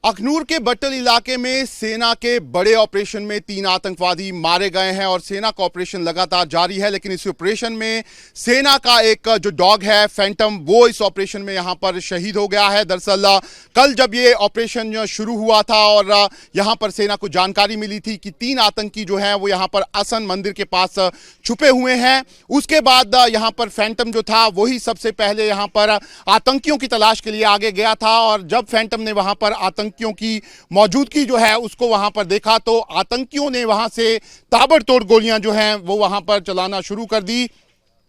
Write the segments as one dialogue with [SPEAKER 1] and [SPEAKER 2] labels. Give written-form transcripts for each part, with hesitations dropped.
[SPEAKER 1] अखनूर के बट्टल इलाके में सेना के बड़े ऑपरेशन में 3 आतंकवादी मारे गए हैं और सेना का ऑपरेशन लगातार जारी है। लेकिन इस ऑपरेशन में सेना का एक जो डॉग है फैंटम, वो इस ऑपरेशन में यहां पर शहीद हो गया है। दरअसल कल जब ये ऑपरेशन शुरू हुआ था और यहां पर सेना को जानकारी मिली थी कि 3 आतंकी जो हैं वो यहां पर आसन मंदिर के पास छुपे हुए हैं, उसके बाद यहां पर फैंटम जो था वही सबसे पहले यहां पर आतंकियों की तलाश के लिए आगे गया था। और जब फैंटम ने वहां पर आतंकियों की मौजूदगी जो है उसको वहां पर देखा तो आतंकियों ने वहां से ताबड़तोड़ गोलियां जो हैं वो वहां पर चलाना शुरू कर दी,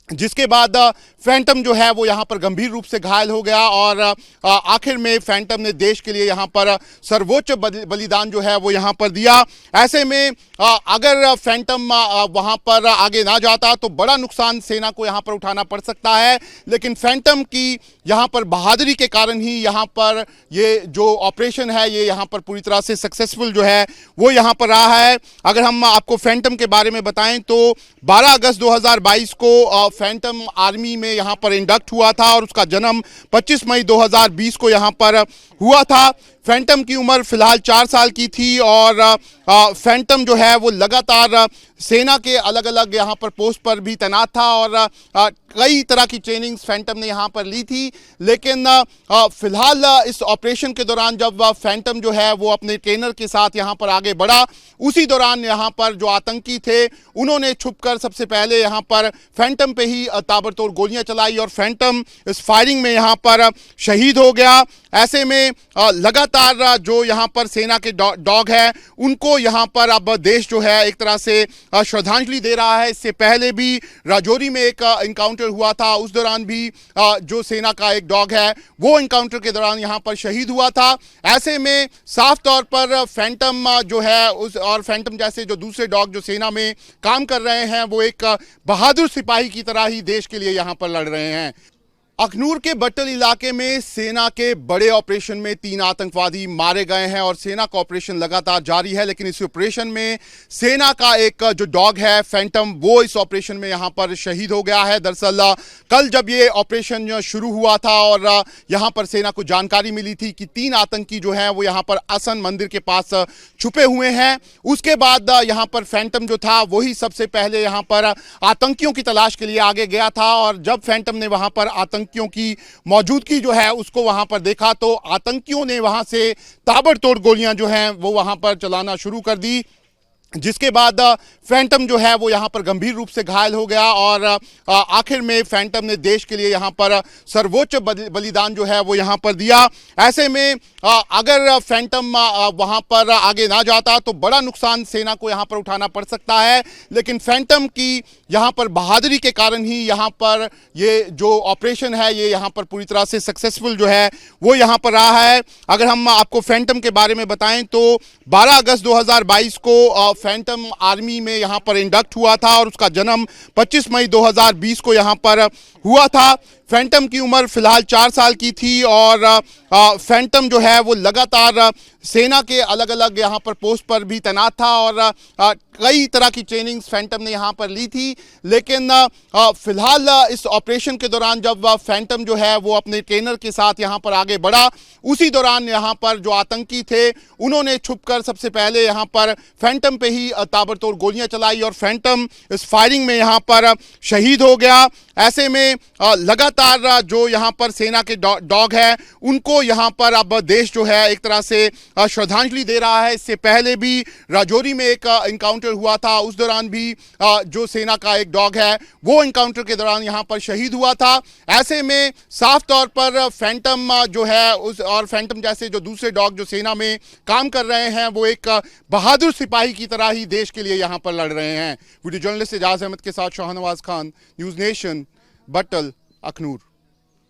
[SPEAKER 1] जिसके बाद फैंटम जो है वो यहाँ पर गंभीर रूप से घायल हो गया। और आखिर में फैंटम ने देश के लिए यहाँ पर सर्वोच्च बलिदान जो है वो यहाँ पर दिया। ऐसे में अगर फैंटम वहाँ पर आगे ना जाता तो बड़ा नुकसान सेना को यहाँ पर उठाना पड़ सकता है। लेकिन फैंटम की यहाँ पर बहादुरी के कारण ही यहाँ पर ये जो ऑपरेशन है ये यहाँ पर पूरी तरह से सक्सेसफुल जो है वो यहाँ पर रहा है। अगर हम आपको फैंटम के बारे में बताएं तो 12 अगस्त 2022 को फैंटम आर्मी में यहाँ पर इंडक्ट हुआ था और उसका जन्म 25 मई 2020 को यहाँ पर हुआ था। फैंटम की उम्र फिलहाल 4 साल की थी और फैंटम जो है वो लगातार सेना के अलग अलग यहाँ पर पोस्ट पर भी तैनात था और कई तरह की ट्रेनिंग्स फैंटम ने यहाँ पर ली थी। लेकिन फिलहाल इस ऑपरेशन के दौरान जब फैंटम जो है वो अपने ट्रेनर के साथ यहाँ पर आगे बढ़ा, उसी दौरान यहाँ पर जो आतंकी थे उन्होंने छुपकर सबसे पहले यहाँ पर फैंटम पे ही ताबड़तोड़ गोलियां चलाई और फैंटम इस फायरिंग में यहाँ पर शहीद हो गया। ऐसे में लगातार जो यहाँ पर सेना के डॉग है उनको यहाँ पर अब देश जो है एक तरह से श्रद्धांजलि दे रहा है। इससे पहले भी राजौरी में एक इनकाउंटर हुआ था, उस दौरान भी जो सेना का एक डॉग है वो इनकाउंटर के दौरान यहाँ पर शहीद हुआ था। ऐसे में साफ तौर पर फैंटम जो है उस और फैंटम जैसे जो दूसरे डॉग जो सेना में काम कर रहे हैं वो एक बहादुर सिपाही की तरह ही देश के लिए यहाँ पर लड़ रहे हैं। अखनूर के बट्टल इलाके में सेना के बड़े ऑपरेशन में 3 आतंकवादी मारे गए हैं और सेना का ऑपरेशन लगातार जारी है। लेकिन इस ऑपरेशन में सेना का एक जो डॉग है फैंटम, वो इस ऑपरेशन में यहाँ पर शहीद हो गया है। दरअसल कल जब ये ऑपरेशन शुरू हुआ था और यहाँ पर सेना को जानकारी मिली थी कि 3 आतंकी जो हैं वो यहाँ पर आसन मंदिर के पास छुपे हुए हैं, उसके बाद यहाँ पर फैंटम जो था वही सबसे पहले यहाँ पर आतंकियों की तलाश के लिए आगे गया था। और जब फैंटम ने वहाँ पर आतंकियों की मौजूदगी जो है उसको वहां पर देखा तो आतंकियों ने वहां से ताबड़तोड़ गोलियां जो हैं वो वहां पर चलाना शुरू कर दी, जिसके बाद फैंटम जो है वो यहाँ पर गंभीर रूप से घायल हो गया। और आखिर में फैंटम ने देश के लिए यहाँ पर सर्वोच्च बलिदान जो है वो यहाँ पर दिया। ऐसे में अगर फैंटम वहाँ पर आगे ना जाता तो बड़ा नुकसान सेना को यहाँ पर उठाना पड़ सकता है। लेकिन फैंटम की यहाँ पर बहादुरी के कारण ही यहाँ पर ये जो ऑपरेशन है ये यहाँ पर पूरी तरह से सक्सेसफुल जो है वो यहाँ पर रहा है। अगर हम आपको फैंटम के बारे में बताएं तो 12 अगस्त 2022 को फैंटम आर्मी में यहाँ पर इंडक्ट हुआ था और उसका जन्म 25 मई 2020 को यहाँ पर हुआ था। फैंटम की उम्र फिलहाल 4 साल की थी और फैंटम जो है वो लगातार सेना के अलग अलग यहाँ पर पोस्ट पर भी तैनात था और कई तरह की ट्रेनिंग्स फैंटम ने यहाँ पर ली थी। लेकिन फिलहाल इस ऑपरेशन के दौरान जब फैंटम जो है वो अपने ट्रेनर के साथ यहाँ पर आगे बढ़ा, उसी दौरान यहाँ पर जो आतंकी थे उन्होंने छुपकर सबसे पहले यहाँ पर फैंटम पे ही ताबड़तोड़ गोलियां चलाई और फैंटम इस फायरिंग में यहाँ पर शहीद हो गया। ऐसे में लगातार जो यहाँ पर सेना के डॉग है उनको यहाँ पर अब देश जो है एक तरह से श्रद्धांजलि दे रहा है। इससे पहले भी राजौरी में एक इनकाउंटर हुआ था, उस दौरान भी जो सेना का एक डॉग है वो इनकाउंटर के दौरान यहाँ पर शहीद हुआ था। ऐसे में साफ तौर पर फैंटम जो है उस और फैंटम जैसे जो दूसरे डॉग जो सेना में काम कर रहे हैं वो एक बहादुर सिपाही की तरह ही देश के लिए यहाँ पर लड़ रहे हैं। वीडियो जर्नलिस्ट एजाज अहमद के साथ Shahnawaz Khan, news nation, Battal, Akhnoor.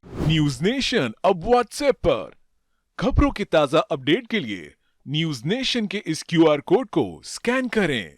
[SPEAKER 2] News nation अब व्हाट्सएप पर खबरों के ताजा अपडेट के लिए न्यूज नेशन के इस क्यूआर कोड को स्कैन करें।